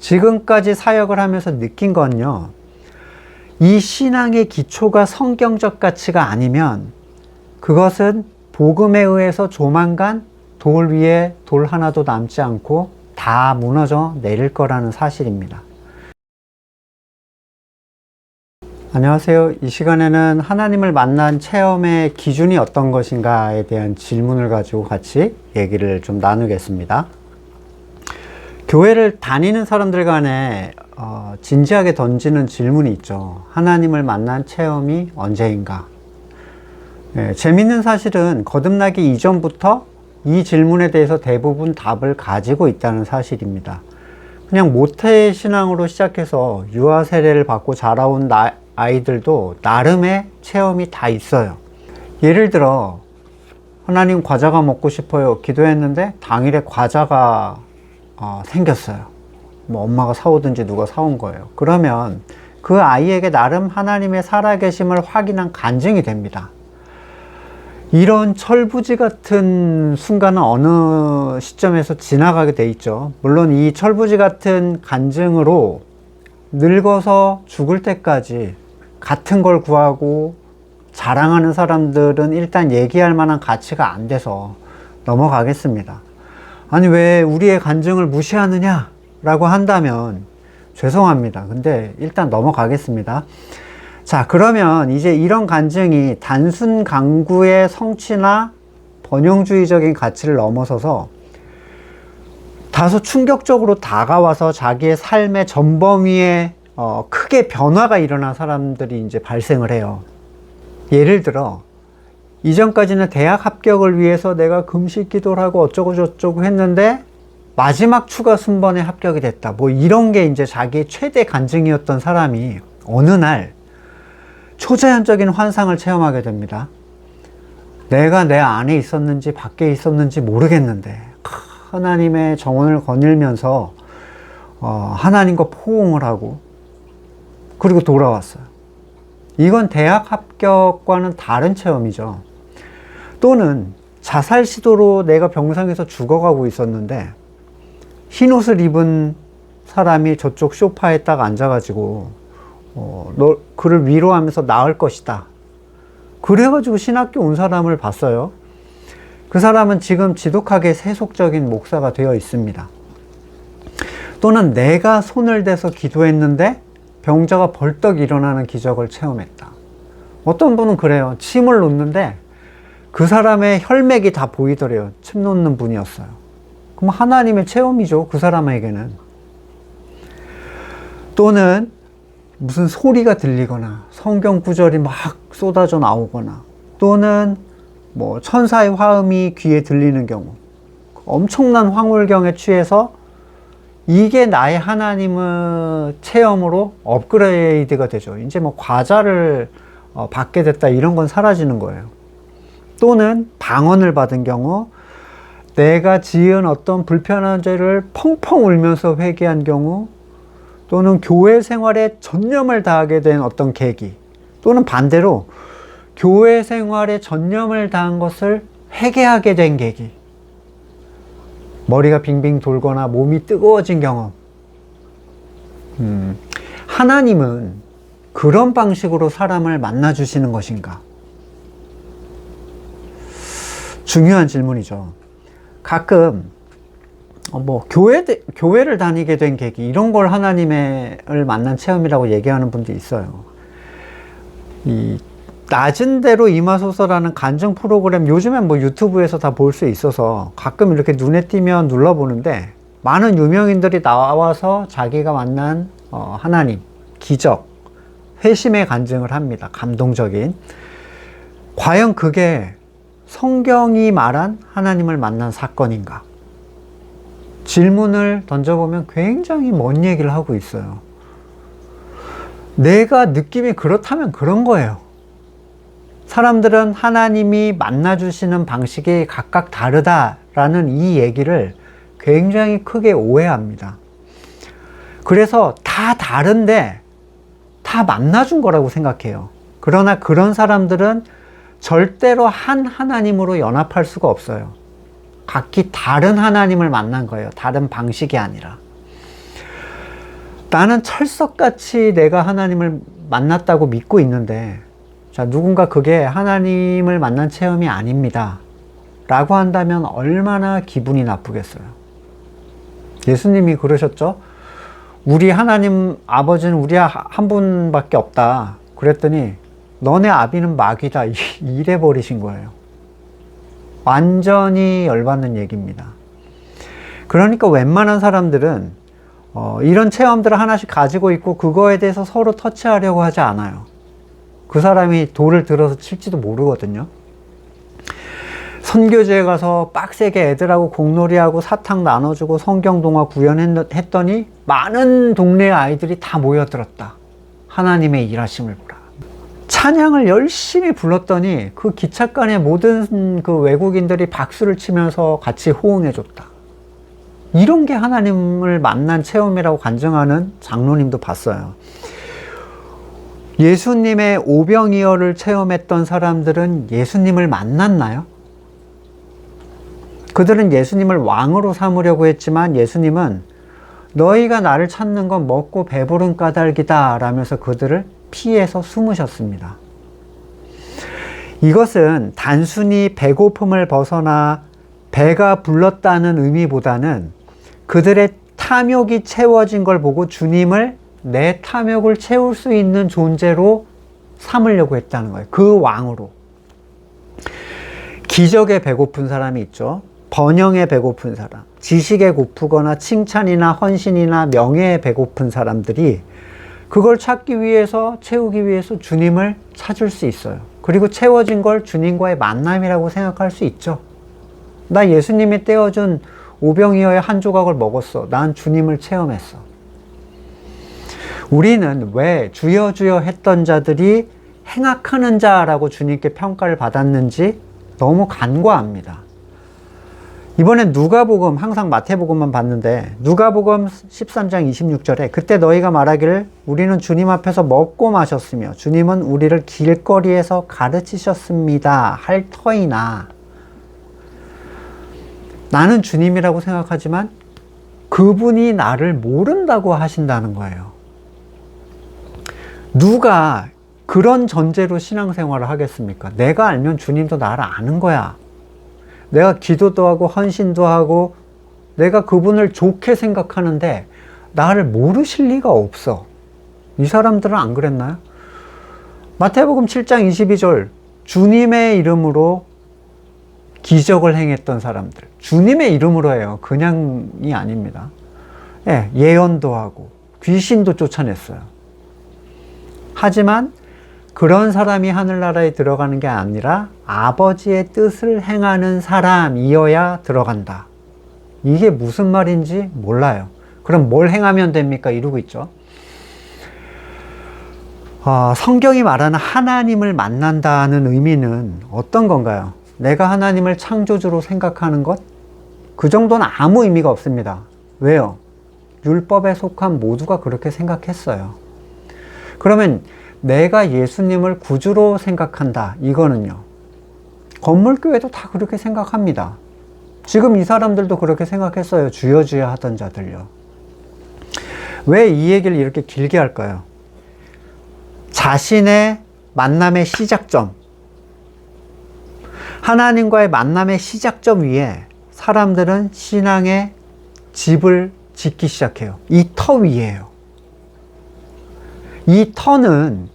지금까지 사역을 하면서 느낀 건요, 이 신앙의 기초가 성경적 가치가 아니면 그것은 복음에 의해서 조만간 돌 위에 돌 하나도 남지 않고 다 무너져 내릴 거라는 사실입니다. 안녕하세요. 이 시간에는 하나님을 만난 체험의 기준이 어떤 것인가에 대한 질문을 가지고 같이 얘기를 좀 나누겠습니다. 교회를 다니는 사람들 간에 진지하게 던지는 질문이 있죠. 하나님을 만난 체험이 언제인가? 재밌는 사실은 거듭나기 이전부터 이 질문에 대해서 대부분 답을 가지고 있다는 사실입니다. 그냥 모태 신앙으로 시작해서 유아 세례를 받고 자라온 아이들도 나름의 체험이 다 있어요. 예를 들어, 하나님 과자가 먹고 싶어요. 기도했는데 당일에 과자가 생겼어요. 뭐 엄마가 사오든지 누가 사온 거예요. 그러면 그 아이에게 나름 하나님의 살아계심을 확인한 간증이 됩니다. 이런 철부지 같은 순간은 어느 시점에서 지나가게 돼 있죠. 물론 이 철부지 같은 간증으로 늙어서 죽을 때까지 같은 걸 구하고 자랑하는 사람들은 일단 얘기할 만한 가치가 안 돼서 넘어가겠습니다. 아니, 왜 우리의 간증을 무시하느냐 라고 한다면 죄송합니다. 근데 일단 넘어가겠습니다. 자, 그러면 이제 이런 간증이 단순 강구의 성취나 번영주의적인 가치를 넘어서서 다소 충격적으로 다가와서 자기의 삶의 전범위에 크게 변화가 일어난 사람들이 이제 발생을 해요. 예를 들어, 이전까지는 대학 합격을 위해서 내가 금식 기도를 하고 어쩌고 저쩌고 했는데 마지막 추가 순번에 합격이 됐다. 뭐 이런 게 이제 자기의 최대 간증이었던 사람이 어느 날 초자연적인 환상을 체험하게 됩니다. 내가 내 안에 있었는지 밖에 있었는지 모르겠는데 하나님의 정원을 거닐면서 하나님과 포옹을 하고 그리고 돌아왔어요. 이건 대학 합격과는 다른 체험이죠. 또는 자살 시도로 내가 병상에서 죽어가고 있었는데 흰 옷을 입은 사람이 저쪽 소파에 딱 앉아가지고 너 그를 위로하면서 나을 것이다. 그래가지고 신학교 온 사람을 봤어요. 그 사람은 지금 지독하게 세속적인 목사가 되어 있습니다. 또는 내가 손을 대서 기도했는데 병자가 벌떡 일어나는 기적을 체험했다. 어떤 분은 그래요. 침을 놓는데 그 사람의 혈맥이 다 보이더래요. 침 놓는 분이었어요. 그럼 하나님의 체험이죠. 그 사람에게는. 또는 무슨 소리가 들리거나 성경 구절이 막 쏟아져 나오거나 또는 뭐 천사의 화음이 귀에 들리는 경우, 엄청난 황홀경에 취해서 이게 나의 하나님의 체험으로 업그레이드가 되죠. 이제 뭐 과자를 받게 됐다 이런 건 사라지는 거예요. 또는 방언을 받은 경우, 내가 지은 어떤 불편한 죄를 펑펑 울면서 회개한 경우, 또는 교회 생활에 전념을 다하게 된 어떤 계기, 또는 반대로 교회 생활에 전념을 다한 것을 회개하게 된 계기, 머리가 빙빙 돌거나 몸이 뜨거워진 경험. 하나님은 그런 방식으로 사람을 만나주시는 것인가? 중요한 질문이죠. 가끔 뭐 교회를 다니게 된 계기 이런 걸 하나님을 만난 체험이라고 얘기하는 분도 있어요. 이 낮은 대로 임하소서라는 간증 프로그램 요즘엔 뭐 유튜브에서 다 볼 수 있어서 가끔 이렇게 눈에 띄면 눌러보는데 많은 유명인들이 나와서 자기가 만난 하나님, 기적, 회심의 간증을 합니다. 감동적인. 과연 그게 성경이 말한 하나님을 만난 사건인가? 질문을 던져보면 굉장히 먼 얘기를 하고 있어요. 내가 느낌이 그렇다면 그런 거예요. 사람들은 하나님이 만나주시는 방식이 각각 다르다라는 이 얘기를 굉장히 크게 오해합니다. 그래서 다 다른데 다 만나준 거라고 생각해요. 그러나 그런 사람들은 절대로 한 하나님으로 연합할 수가 없어요. 각기 다른 하나님을 만난 거예요. 다른 방식이 아니라. 나는 철석같이 내가 하나님을 만났다고 믿고 있는데, 자, 누군가 그게 하나님을 만난 체험이 아닙니다 라고 한다면 얼마나 기분이 나쁘겠어요. 예수님이 그러셨죠. 우리 하나님 아버지는 우리 한 분밖에 없다 그랬더니 너네 아비는 마귀다 이래 버리신 거예요. 완전히 열받는 얘기입니다. 그러니까 웬만한 사람들은 이런 체험들을 하나씩 가지고 있고 그거에 대해서 서로 터치하려고 하지 않아요. 그 사람이 돌을 들어서 칠지도 모르거든요. 선교지에 가서 빡세게 애들하고 공놀이하고 사탕 나눠주고 성경동화 구현했더니 많은 동네 아이들이 다 모여들었다. 하나님의 일하심을 보라. 찬양을 열심히 불렀더니 그 기찻간의 모든 그 외국인들이 박수를 치면서 같이 호응해줬다. 이런 게 하나님을 만난 체험이라고 간증하는 장로님도 봤어요. 예수님의 오병이어를 체험했던 사람들은 예수님을 만났나요? 그들은 예수님을 왕으로 삼으려고 했지만 예수님은 너희가 나를 찾는 건 먹고 배부른 까닭이다 라면서 그들을 피해서 숨으셨습니다. 이것은 단순히 배고픔을 벗어나 배가 불렀다는 의미보다는 그들의 탐욕이 채워진 걸 보고 주님을 내 탐욕을 채울 수 있는 존재로 삼으려고 했다는 거예요. 그 왕으로. 기적에 배고픈 사람이 있죠. 번영에 배고픈 사람, 지식에 고프거나 칭찬이나 헌신이나 명예에 배고픈 사람들이 그걸 찾기 위해서, 채우기 위해서 주님을 찾을 수 있어요. 그리고 채워진 걸 주님과의 만남이라고 생각할 수 있죠. 나 예수님이 떼어준 오병이어의 한 조각을 먹었어. 난 주님을 체험했어. 우리는 왜 주여 주여 했던 자들이 행악하는 자라고 주님께 평가를 받았는지 너무 간과합니다. 이번엔 누가복음, 항상 마태복음만 봤는데 누가복음 13장 26절에 그때 너희가 말하기를 우리는 주님 앞에서 먹고 마셨으며 주님은 우리를 길거리에서 가르치셨습니다 할 터이나, 나는 주님이라고 생각하지만 그분이 나를 모른다고 하신다는 거예요. 누가 그런 전제로 신앙생활을 하겠습니까? 내가 알면 주님도 나를 아는 거야. 내가 기도도 하고 헌신도 하고 내가 그분을 좋게 생각하는데 나를 모르실 리가 없어. 이 사람들은 안 그랬나요? 마태복음 7장 22절 주님의 이름으로 기적을 행했던 사람들, 주님의 이름으로 해요. 그냥이 아닙니다. 예, 예언도 하고 귀신도 쫓아냈어요. 하지만 그런 사람이 하늘나라에 들어가는 게 아니라 아버지의 뜻을 행하는 사람이어야 들어간다. 이게 무슨 말인지 몰라요. 그럼 뭘 행하면 됩니까? 이러고 있죠. 성경이 말하는 하나님을 만난다는 의미는 어떤 건가요? 내가 하나님을 창조주로 생각하는 것? 그 정도는 아무 의미가 없습니다. 왜요? 율법에 속한 모두가 그렇게 생각했어요. 그러면 내가 예수님을 구주로 생각한다. 이거는요. 건물교회도 다 그렇게 생각합니다. 지금 이 사람들도 그렇게 생각했어요. 주여 주여 하던 자들요. 왜 이 얘기를 이렇게 길게 할까요? 자신의 만남의 시작점, 하나님과의 만남의 시작점 위에 사람들은 신앙의 집을 짓기 시작해요. 이 터 위에요. 이 터는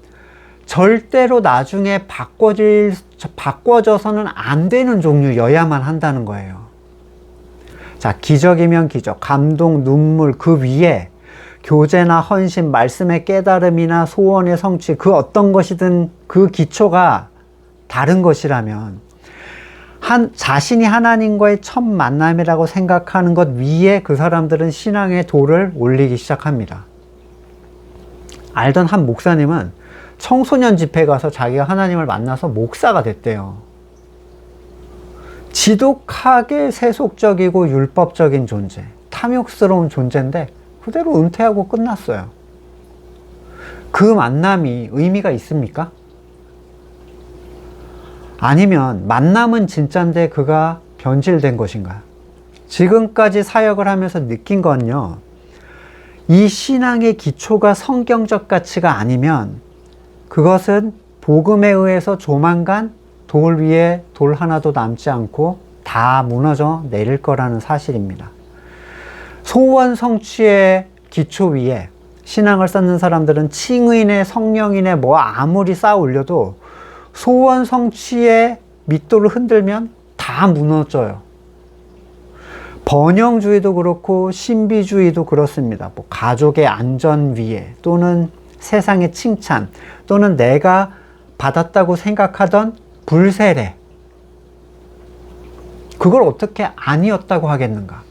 절대로 나중에 바꿔져서는 안 되는 종류여야만 한다는 거예요. 자, 기적이면 기적, 감동, 눈물, 그 위에 교제나 헌신, 말씀의 깨달음이나 소원의 성취, 그 어떤 것이든 그 기초가 다른 것이라면 자신이 하나님과의 첫 만남이라고 생각하는 것 위에 그 사람들은 신앙의 돌을 올리기 시작합니다. 알던 한 목사님은 청소년 집회 가서 자기가 하나님을 만나서 목사가 됐대요. 지독하게 세속적이고 율법적인 존재, 탐욕스러운 존재인데 그대로 은퇴하고 끝났어요. 그 만남이 의미가 있습니까? 아니면 만남은 진짜인데 그가 변질된 것인가요? 지금까지 사역을 하면서 느낀 건요, 이 신앙의 기초가 성경적 가치가 아니면 그것은 복음에 의해서 조만간 돌 위에 돌 하나도 남지 않고 다 무너져 내릴 거라는 사실입니다. 소원 성취의 기초 위에 신앙을 쌓는 사람들은 칭의인의 성령인의 뭐 아무리 쌓아 올려도 소원 성취의 밑돌을 흔들면 다 무너져요. 번영주의도 그렇고 신비주의도 그렇습니다. 뭐 가족의 안전 위에 또는 세상의 칭찬 또는 내가 받았다고 생각하던 불세례, 그걸 어떻게 아니었다고 하겠는가?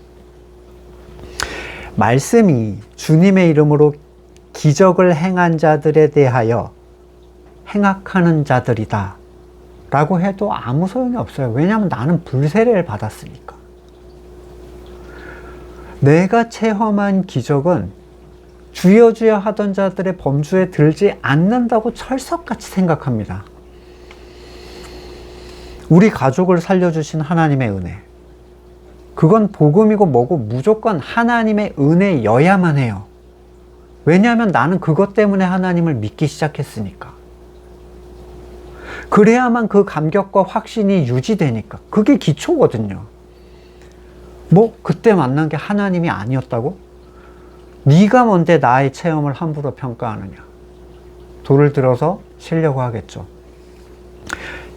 말씀이 주님의 이름으로 기적을 행한 자들에 대하여 행악하는 자들이다 라고 해도 아무 소용이 없어요. 왜냐하면 나는 불세례를 받았으니까. 내가 체험한 기적은 주여 주여 하던 자들의 범주에 들지 않는다고 철석같이 생각합니다. 우리 가족을 살려주신 하나님의 은혜, 그건 복음이고 뭐고 무조건 하나님의 은혜여야만 해요. 왜냐하면 나는 그것 때문에 하나님을 믿기 시작했으니까. 그래야만 그 감격과 확신이 유지되니까. 그게 기초거든요. 뭐 그때 만난 게 하나님이 아니었다고? 네가 뭔데 나의 체험을 함부로 평가하느냐. 돌을 들어서 치려고 하겠죠.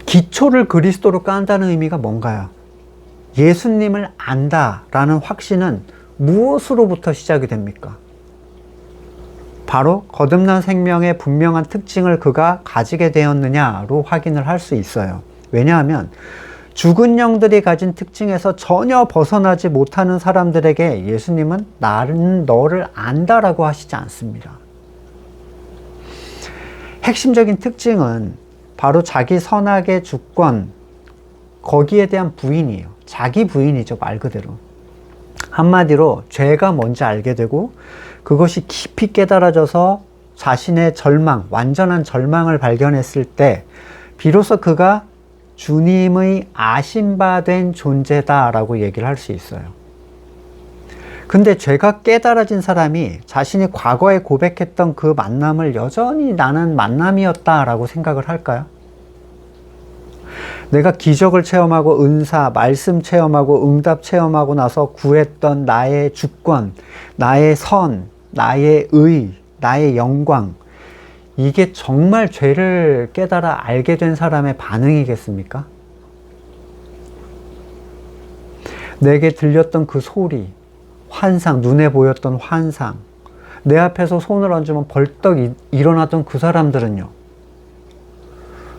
기초를 그리스도로 깐다는 의미가 뭔가요? 예수님을 안다라는 확신은 무엇으로부터 시작이 됩니까? 바로 거듭난 생명의 분명한 특징을 그가 가지게 되었느냐로 확인을 할 수 있어요. 왜냐하면 죽은 영들이 가진 특징에서 전혀 벗어나지 못하는 사람들에게 예수님은 나는 너를 안다라고 하시지 않습니다. 핵심적인 특징은 바로 자기 선악의 주권, 거기에 대한 부인이에요. 자기 부인이죠, 말 그대로. 한마디로 죄가 뭔지 알게 되고 그것이 깊이 깨달아져서 자신의 절망, 완전한 절망을 발견했을 때 비로소 그가 주님의 아심바된 존재다라고 얘기를 할 수 있어요. 근데 죄가 깨달아진 사람이 자신이 과거에 고백했던 그 만남을 여전히 나는 만남이었다라고 생각을 할까요? 내가 기적을 체험하고 은사, 말씀 체험하고 응답 체험하고 나서 구했던 나의 주권, 나의 선, 나의 의, 나의 영광, 이게 정말 죄를 깨달아 알게 된 사람의 반응이겠습니까? 내게 들렸던 그 소리, 환상, 눈에 보였던 환상, 내 앞에서 손을 얹으면 벌떡 일어나던 그 사람들은요,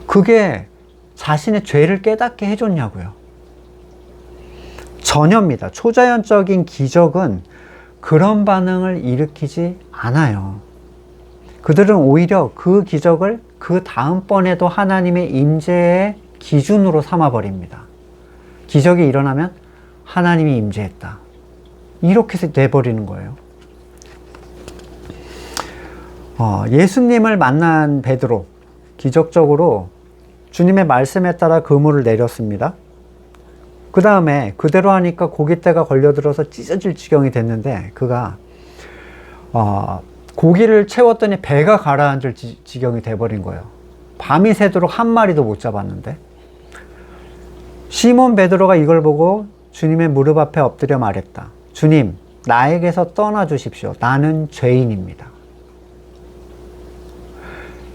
그게 자신의 죄를 깨닫게 해줬냐고요? 전혀입니다. 초자연적인 기적은 그런 반응을 일으키지 않아요. 그들은 오히려 그 기적을 그 다음번에도 하나님의 임재의 기준으로 삼아버립니다. 기적이 일어나면 하나님이 임재했다. 이렇게 돼버리는 거예요. 예수님을 만난 베드로, 기적적으로 주님의 말씀에 따라 그물을 내렸습니다. 그 다음에 그대로 하니까 고깃대가 걸려들어서 찢어질 지경이 됐는데 그가 고기를 채웠더니 배가 가라앉을 지경이 돼버린 거예요. 밤이 새도록 한 마리도 못 잡았는데 시몬 베드로가 이걸 보고 주님의 무릎 앞에 엎드려 말했다. 주님, 나에게서 떠나 주십시오. 나는 죄인입니다.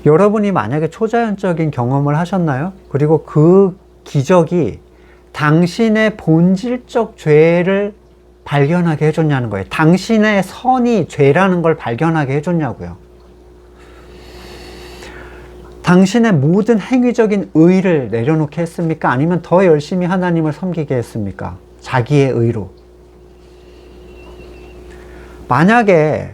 여러분이 만약에 초자연적인 경험을 하셨나요? 그리고 그 기적이 당신의 본질적 죄를 발견하게 해줬냐는 거예요. 당신의 선이 죄라는 걸 발견하게 해줬냐고요. 당신의 모든 행위적인 의를 내려놓게 했습니까? 아니면 더 열심히 하나님을 섬기게 했습니까? 자기의 의로. 만약에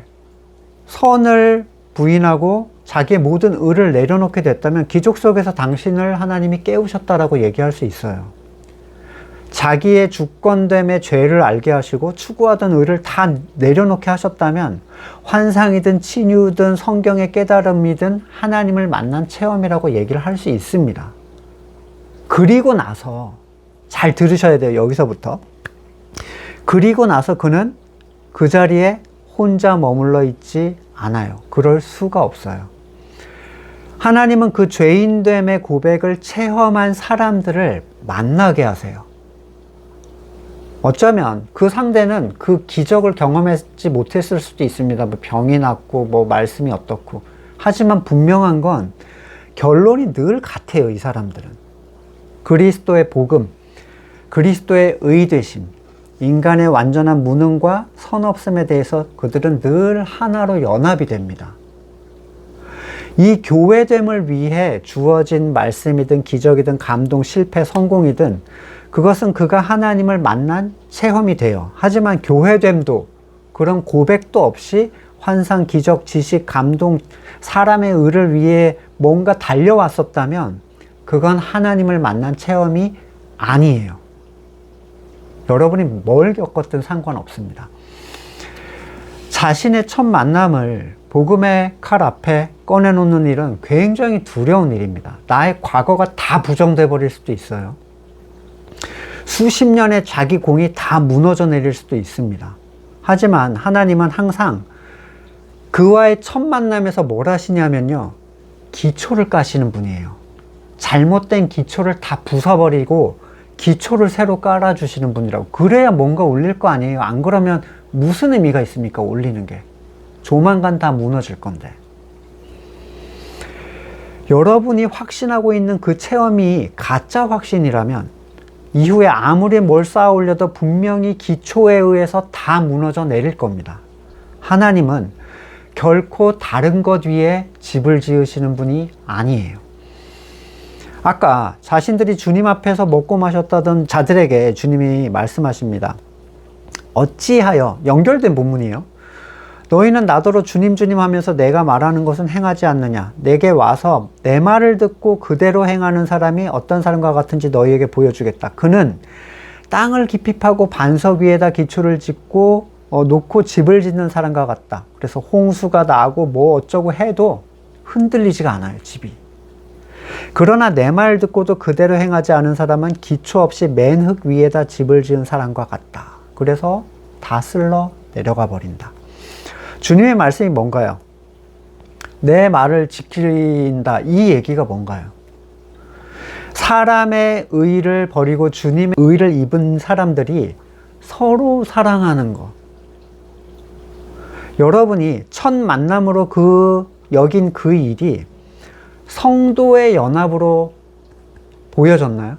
선을 부인하고 자기의 모든 의를 내려놓게 됐다면 기적 속에서 당신을 하나님이 깨우셨다라고 얘기할 수 있어요. 자기의 주권됨의 죄를 알게 하시고 추구하던 의를 다 내려놓게 하셨다면 환상이든 치유든 성경의 깨달음이든 하나님을 만난 체험이라고 얘기를 할 수 있습니다. 그리고 나서 잘 들으셔야 돼요. 여기서부터. 그리고 나서 그는 그 자리에 혼자 머물러 있지 않아요. 그럴 수가 없어요. 하나님은 그 죄인됨의 고백을 체험한 사람들을 만나게 하세요. 어쩌면 그 상대는 그 기적을 경험하지 못했을 수도 있습니다. 뭐 병이 낫고 뭐 말씀이 어떻고. 하지만 분명한 건 결론이 늘 같아요. 이 사람들은 그리스도의 복음, 그리스도의 의되심, 인간의 완전한 무능과 선없음에 대해서 그들은 늘 하나로 연합이 됩니다. 이 교회됨을 위해 주어진 말씀이든 기적이든 감동, 실패, 성공이든 그것은 그가 하나님을 만난 체험이 돼요. 하지만 교회됨도 그런 고백도 없이 환상, 기적, 지식, 감동, 사람의 의를 위해 뭔가 달려왔었다면 그건 하나님을 만난 체험이 아니에요. 여러분이 뭘 겪었든 상관없습니다. 자신의 첫 만남을 복음의 칼 앞에 꺼내놓는 일은 굉장히 두려운 일입니다. 나의 과거가 다 부정돼 버릴 수도 있어요. 수십 년의 자기 공이 다 무너져 내릴 수도 있습니다. 하지만 하나님은 항상 그와의 첫 만남에서 뭘 하시냐면요, 기초를 까시는 분이에요. 잘못된 기초를 다 부숴버리고 기초를 새로 깔아주시는 분이라고. 그래야 뭔가 올릴 거 아니에요. 안 그러면 무슨 의미가 있습니까? 올리는 게. 조만간 다 무너질 건데. 여러분이 확신하고 있는 그 체험이 가짜 확신이라면 이후에 아무리 뭘 쌓아 올려도 분명히 기초에 의해서 다 무너져 내릴 겁니다. 하나님은 결코 다른 것 위에 집을 지으시는 분이 아니에요. 아까 자신들이 주님 앞에서 먹고 마셨다던 자들에게 주님이 말씀하십니다. 어찌하여, 연결된 본문이에요. 너희는 나더러 주님 주님 하면서 내가 말하는 것은 행하지 않느냐. 내게 와서 내 말을 듣고 그대로 행하는 사람이 어떤 사람과 같은지 너희에게 보여주겠다. 그는 땅을 깊이 파고 반석 위에다 기초를 짓고 놓고 집을 짓는 사람과 같다. 그래서 홍수가 나고 뭐 어쩌고 해도 흔들리지가 않아요, 집이. 그러나 내 말 듣고도 그대로 행하지 않은 사람은 기초 없이 맨 흙 위에다 집을 지은 사람과 같다. 그래서 다 쓸러 내려가 버린다. 주님의 말씀이 뭔가요? 내 말을 지킨다. 이 얘기가 뭔가요? 사람의 의를 버리고 주님의 의를 입은 사람들이 서로 사랑하는 것. 여러분이 첫 만남으로 여긴 그 일이 성도의 연합으로 보여졌나요?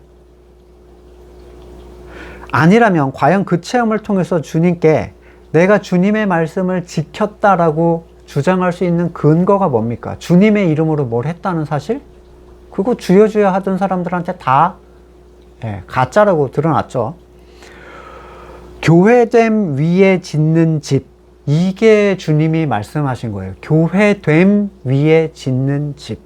아니라면 과연 그 체험을 통해서 주님께 내가 주님의 말씀을 지켰다라고 주장할 수 있는 근거가 뭡니까? 주님의 이름으로 뭘 했다는 사실? 그거 주여주여 하던 사람들한테 다 가짜라고 드러났죠. 교회됨 위에 짓는 집, 이게 주님이 말씀하신 거예요. 교회됨 위에 짓는 집.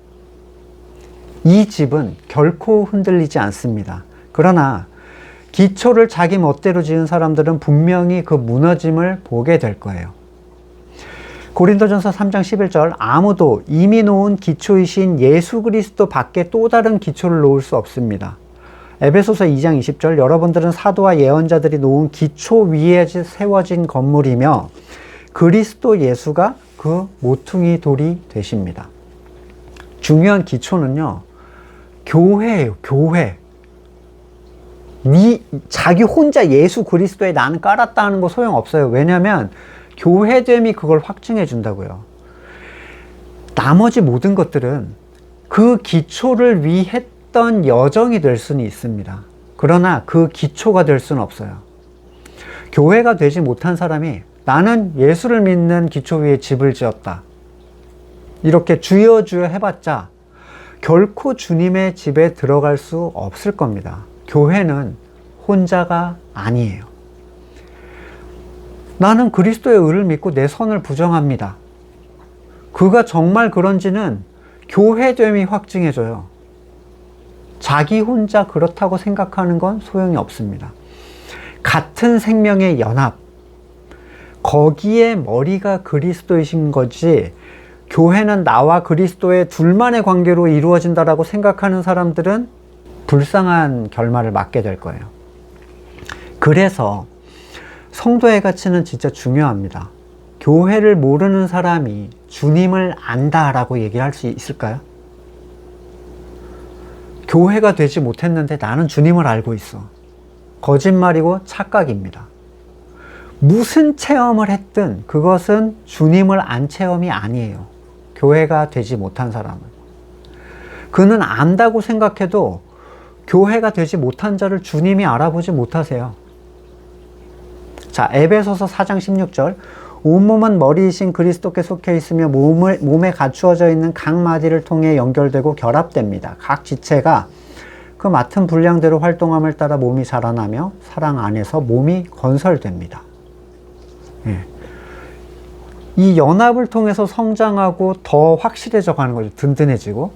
이 집은 결코 흔들리지 않습니다. 그러나 기초를 자기 멋대로 지은 사람들은 분명히 그 무너짐을 보게 될 거예요. 고린도전서 3장 11절, 아무도 이미 놓은 기초이신 예수 그리스도 밖에 또 다른 기초를 놓을 수 없습니다. 에베소서 2장 20절, 여러분들은 사도와 예언자들이 놓은 기초 위에 세워진 건물이며 그리스도 예수가 그 모퉁이 돌이 되십니다. 중요한 기초는요, 교회예요. 교회. 자기 혼자 예수 그리스도에 나는 깔았다 하는 거 소용없어요. 왜냐하면 교회됨이 그걸 확증해 준다고요. 나머지 모든 것들은 그 기초를 위했던 여정이 될 수는 있습니다. 그러나 그 기초가 될 수는 없어요. 교회가 되지 못한 사람이 나는 예수를 믿는 기초 위에 집을 지었다, 이렇게 주여 주여 해봤자 결코 주님의 집에 들어갈 수 없을 겁니다. 교회는 혼자가 아니에요. 나는 그리스도의 의를 믿고 내 선을 부정합니다. 그가 정말 그런지는 교회됨이 확증해줘요. 자기 혼자 그렇다고 생각하는 건 소용이 없습니다. 같은 생명의 연합, 거기에 머리가 그리스도이신 거지, 교회는 나와 그리스도의 둘만의 관계로 이루어진다라고 생각하는 사람들은 불쌍한 결말을 맞게 될 거예요. 그래서 성도의 가치는 진짜 중요합니다. 교회를 모르는 사람이 주님을 안다라고 얘기를 할 수 있을까요? 교회가 되지 못했는데 나는 주님을 알고 있어. 거짓말이고 착각입니다. 무슨 체험을 했든 그것은 주님을 안 체험이 아니에요. 교회가 되지 못한 사람은. 그는 안다고 생각해도 교회가 되지 못한 자를 주님이 알아보지 못하세요. 자, 에베소서 4장 16절. 온몸은 머리이신 그리스도께 속해 있으며 몸에 갖추어져 있는 각 마디를 통해 연결되고 결합됩니다. 각 지체가 그 맡은 분량대로 활동함을 따라 몸이 자라나며 사랑 안에서 몸이 건설됩니다. 예. 이 연합을 통해서 성장하고 더 확실해져 가는 거죠. 든든해지고.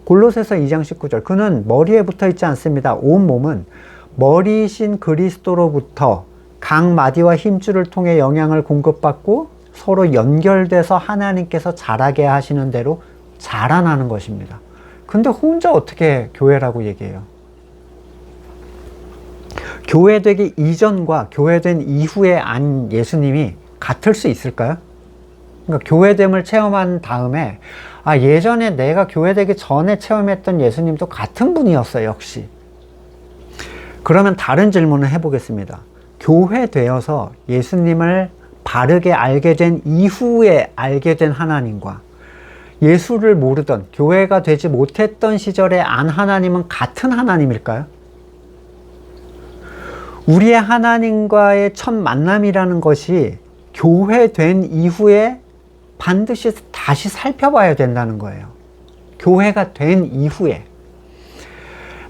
골로새서 2장 19절. 그는 머리에 붙어 있지 않습니다. 온 몸은 머리이신 그리스도로부터 각 마디와 힘줄을 통해 영향을 공급받고 서로 연결돼서 하나님께서 자라게 하시는 대로 자라나는 것입니다. 근데 혼자 어떻게 교회라고 얘기해요? 교회되기 이전과 교회된 이후의 안 예수님이 같을 수 있을까요? 그러니까 교회됨을 체험한 다음에 예전에 내가 교회되기 전에 체험했던 예수님도 같은 분이었어요. 역시. 그러면 다른 질문을 해보겠습니다. 교회되어서 예수님을 바르게 알게 된 이후에 알게 된 하나님과 예수를 모르던 교회가 되지 못했던 시절의 안 하나님은 같은 하나님일까요? 우리의 하나님과의 첫 만남이라는 것이 교회된 이후에 반드시 다시 살펴봐야 된다는 거예요. 교회가 된 이후에.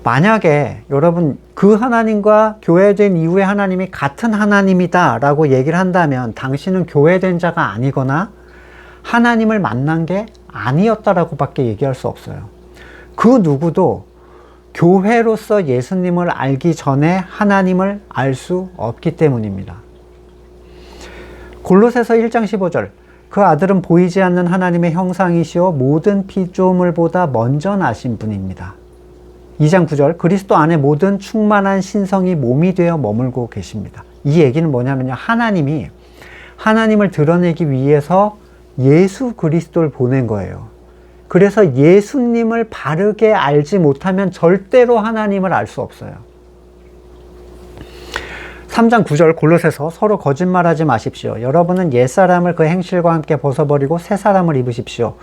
만약에 여러분 그 하나님과 교회된 이후에 하나님이 같은 하나님이다 라고 얘기를 한다면 당신은 교회된 자가 아니거나 하나님을 만난 게 아니었다라고 밖에 얘기할 수 없어요. 그 누구도 교회로서 예수님을 알기 전에 하나님을 알 수 없기 때문입니다. 골로새서 1장 15절. 그 아들은 보이지 않는 하나님의 형상이시오 모든 피조물보다 먼저 나신 분입니다. 2장 9절. 그리스도 안에 모든 충만한 신성이 몸이 되어 머물고 계십니다. 이 얘기는 뭐냐면요. 하나님이 하나님을 드러내기 위해서 예수 그리스도를 보낸 거예요. 그래서 예수님을 바르게 알지 못하면 절대로 하나님을 알 수 없어요. 3장 9절 골로새서 서로 거짓말하지 마십시오. 여러분은 옛사람을 그 행실과 함께 벗어버리고 새사람을 입으십시오.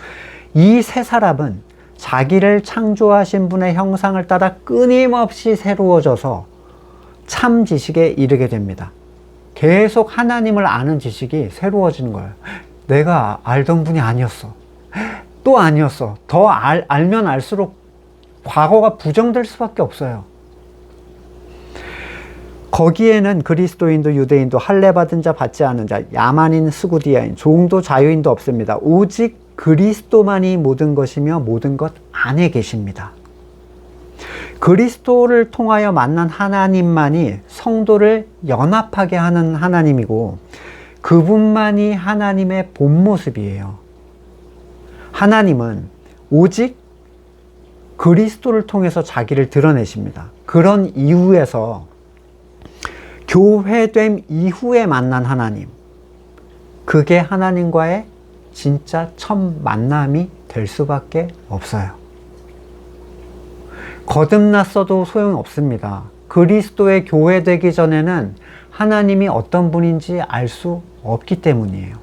이 새사람은 자기를 창조하신 분의 형상을 따라 끊임없이 새로워져서 참 지식에 이르게 됩니다. 계속 하나님을 아는 지식이 새로워지는 거예요. 내가 알던 분이 아니었어. 또 아니었어. 더 알면 알수록 과거가 부정될 수밖에 없어요. 거기에는 그리스도인도 유대인도 할례받은 자 받지 않은 자 야만인 스구디아인 종도 자유인도 없습니다. 오직 그리스도만이 모든 것이며 모든 것 안에 계십니다. 그리스도를 통하여 만난 하나님만이 성도를 연합하게 하는 하나님이고 그분만이 하나님의 본 모습이에요. 하나님은 오직 그리스도를 통해서 자기를 드러내십니다. 그런 이유에서 교회됨 이후에 만난 하나님, 그게 하나님과의 진짜 첫 만남이 될 수밖에 없어요. 거듭났어도 소용없습니다. 그리스도의 교회되기 전에는 하나님이 어떤 분인지 알 수 없기 때문이에요.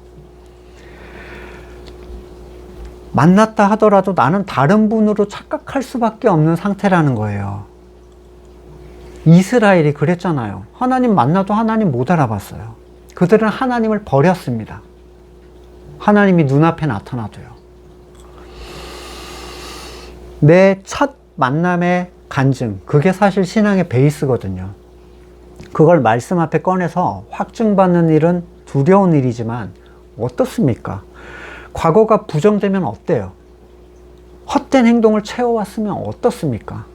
만났다 하더라도 나는 다른 분으로 착각할 수밖에 없는 상태라는 거예요. 이스라엘이 그랬잖아요. 하나님 만나도 하나님 못 알아봤어요. 그들은 하나님을 버렸습니다. 하나님이 눈앞에 나타나도요. 내 첫 만남의 간증, 그게 사실 신앙의 베이스거든요. 그걸 말씀 앞에 꺼내서 확증받는 일은 두려운 일이지만 어떻습니까? 과거가 부정되면 어때요? 헛된 행동을 채워왔으면 어떻습니까?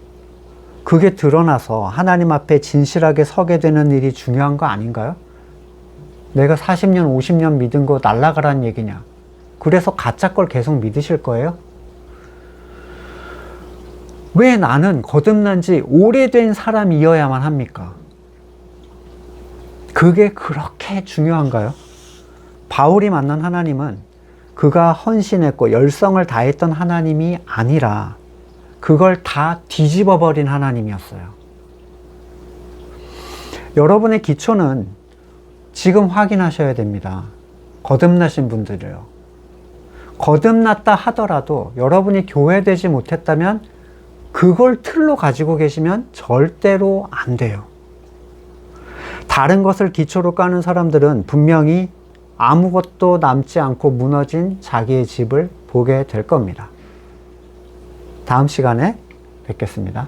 그게 드러나서 하나님 앞에 진실하게 서게 되는 일이 중요한 거 아닌가요? 내가 40년, 50년 믿은 거 날아가라는 얘기냐? 그래서 가짜 걸 계속 믿으실 거예요? 왜 나는 거듭난 지 오래된 사람이어야만 합니까? 그게 그렇게 중요한가요? 바울이 만난 하나님은 그가 헌신했고 열성을 다했던 하나님이 아니라 그걸 다 뒤집어 버린 하나님이었어요. 여러분의 기초는 지금 확인하셔야 됩니다. 거듭나신 분들이요. 거듭났다 하더라도 여러분이 교회되지 못했다면 그걸 틀로 가지고 계시면 절대로 안 돼요. 다른 것을 기초로 까는 사람들은 분명히 아무것도 남지 않고 무너진 자기의 집을 보게 될 겁니다. 다음 시간에 뵙겠습니다.